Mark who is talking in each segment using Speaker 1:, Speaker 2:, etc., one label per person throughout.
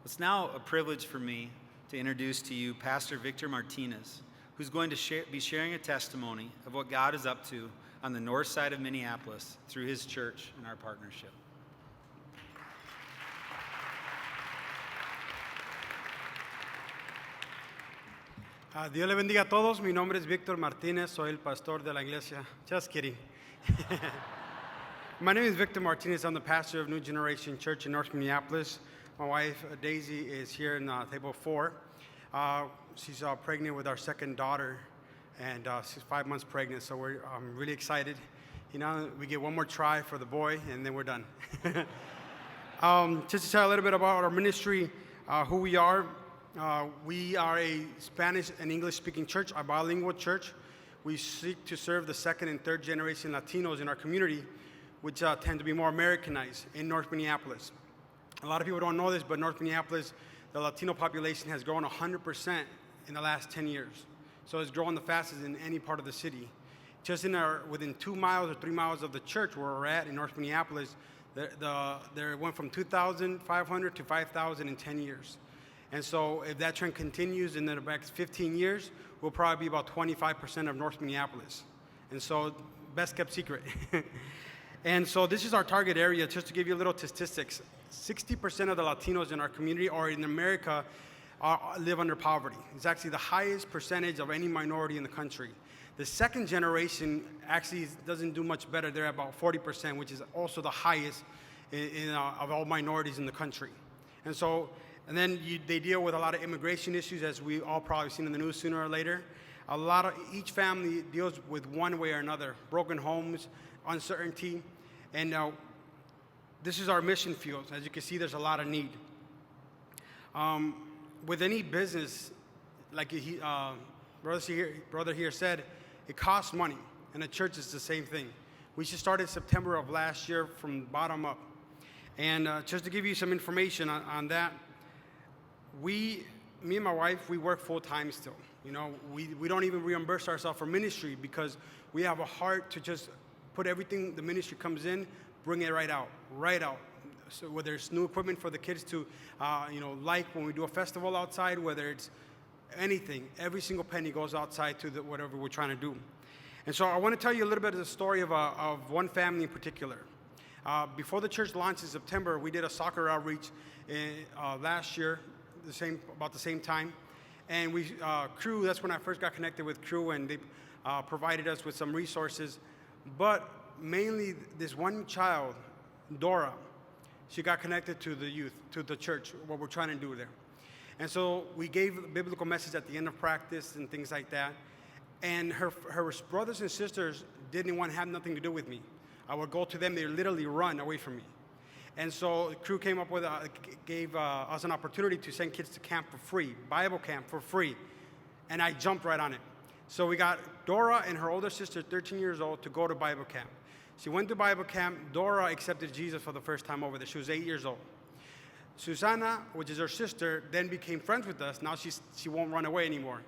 Speaker 1: It's now a privilege for me to introduce to you Pastor Victor Martinez, who's going to be sharing a testimony of what God is up to on the north side of Minneapolis through his church and our partnership.
Speaker 2: Dios le bendiga a todos. Mi nombre es Víctor Martínez. Soy el pastor de la iglesia. Just kidding. My name is Victor Martinez. I'm the pastor of New Generation Church in North Minneapolis. My wife, Daisy, is here in table 4. She's pregnant with our second daughter, and she's 5 months pregnant, so I'm really excited. You know, we get one more try for the boy, and then we're done. Just to tell a little bit about our ministry, who we are. We are a Spanish and English-speaking church, a bilingual church. We seek to serve the second and third generation Latinos in our community, which tend to be more Americanized in North Minneapolis. A lot of people don't know this, but North Minneapolis, the Latino population has grown 100% in the last 10 years. So it's growing the fastest in any part of the city. Just within 2 miles or 3 miles of the church where we're at in North Minneapolis, there went from 2,500 to 5,000 in 10 years. And so if that trend continues in the next 15 years, we'll probably be about 25% of North Minneapolis. And so, best kept secret. And so this is our target area. Just to give you a little statistics, 60% of the Latinos in our community or in America live under poverty. It's actually the highest percentage of any minority in the country. The second generation actually doesn't do much better. They're at about 40%, which is also the highest of all minorities in the country. And then they deal with a lot of immigration issues, as we all probably seen in the news sooner or later. Each family deals with one way or another, broken homes, uncertainty, and this is our mission field. As you can see, there's a lot of need. With any business, like brother here said, it costs money, and the church is the same thing. We just started September of last year from bottom up. And just to give you some information on that, me and my wife, we work full-time still. You know, we don't even reimburse ourselves for ministry because we have a heart to just put everything the ministry comes in, bring it right out. So whether it's new equipment for the kids to, like when we do a festival outside, whether it's anything, every single penny goes outside to whatever we're trying to do. And so I want to tell you a little bit of the story of one family in particular. Before the church launched in September, we did a soccer outreach last year, about the same time. And Crew, that's when I first got connected with Crew, and they provided us with some resources. But mainly this one child, Dora, she got connected to the youth, to the church, what we're trying to do there. And so we gave a biblical message at the end of practice and things like that. And her brothers and sisters didn't want to have nothing to do with me. I would go to them, they literally run away from me. And so Crew came up with, gave us an opportunity to send kids to camp for free, Bible camp for free. And I jumped right on it. So we got Dora and her older sister, 13 years old, to go to Bible camp. She went to Bible camp. Dora accepted Jesus for the first time over there. She was 8 years old. Susana, which is her sister, then became friends with us. Now she won't run away anymore.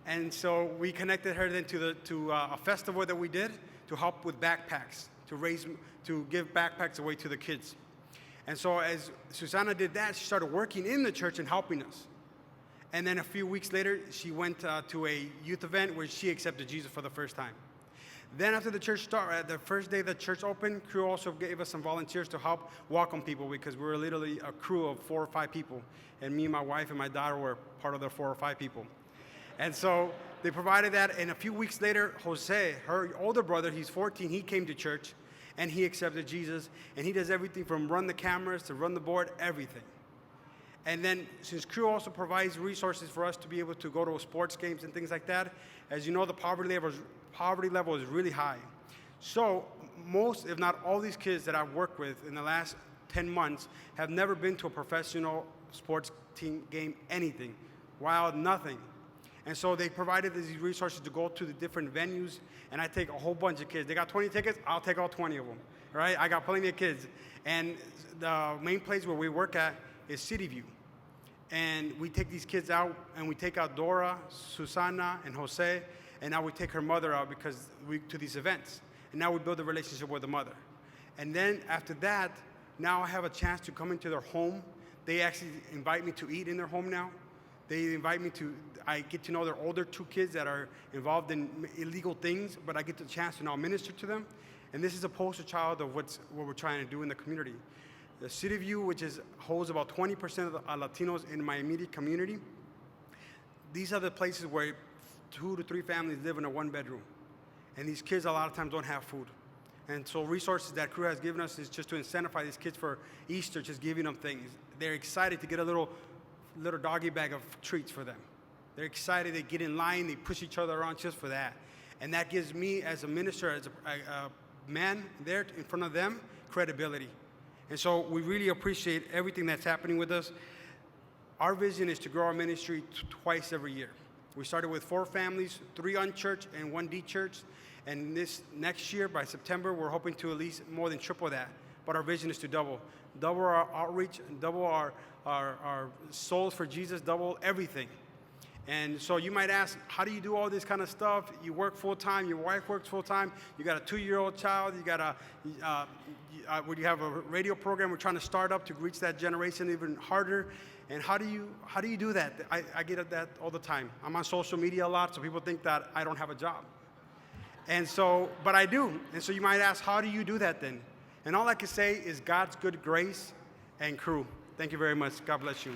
Speaker 2: And so we connected her then to a festival that we did to help with backpacks, to give backpacks away to the kids. And so as Susana did that, she started working in the church and helping us. And then a few weeks later, she went to a youth event where she accepted Jesus for the first time. Then after the church started, the first day the church opened, Crew also gave us some volunteers to help welcome people because we were literally a crew of 4 or 5 people. And me, my wife, and my daughter were part of the 4 or 5 people. And so they provided that. And a few weeks later, Jose, her older brother, he's 14, he came to church and he accepted Jesus. And he does everything from run the cameras to run the board, everything. And then since Crew also provides resources for us to be able to go to sports games and things like that, as you know, the poverty level is really high. So most, if not all these kids that I've worked with in the last 10 months have never been to a professional sports team game, anything. Wild, nothing. And so they provided these resources to go to the different venues, and I take a whole bunch of kids. They got 20 tickets, I'll take all 20 of them, right? I got plenty of kids. And the main place where we work at is City View. And we take these kids out, and we take out Dora, Susana, and Jose, and now we take her mother out to these events. And now we build a relationship with the mother. And then after that, now I have a chance to come into their home. They actually invite me to eat in their home now. They invite me to, I get to know their older 2 kids that are involved in illegal things, but I get the chance to now minister to them. And this is a poster child of what we're trying to do in the community. The City View, which holds about 20% of the Latinos in my immediate community, these are the places where 2 to 3 families live in a 1-bedroom. And these kids a lot of times don't have food. And so resources that crew has given us is just to incentivize these kids for Easter, just giving them things. They're excited to get a little doggy bag of treats for them. They're excited, they get in line, they push each other around just for that. And that gives me as a minister, as a man there in front of them, credibility. And so we really appreciate everything that's happening with us. Our vision is to grow our ministry twice every year. We started with 4 families, 3 unchurched and 1 de-churched. And this next year, by September, we're hoping to at least more than triple that. But our vision is to double our outreach, double our souls for Jesus, double everything. And so you might ask, how do you do all this kind of stuff? You work full-time, your wife works full-time, you got a 2-year-old child, you you have a radio program we're trying to start up to reach that generation even harder. And how do you do that? I get at that all the time. I'm on social media a lot, so people think that I don't have a job. And so, but I do. And so you might ask, how do you do that then? And all I can say is God's good grace and crew. Thank you very much. God bless you.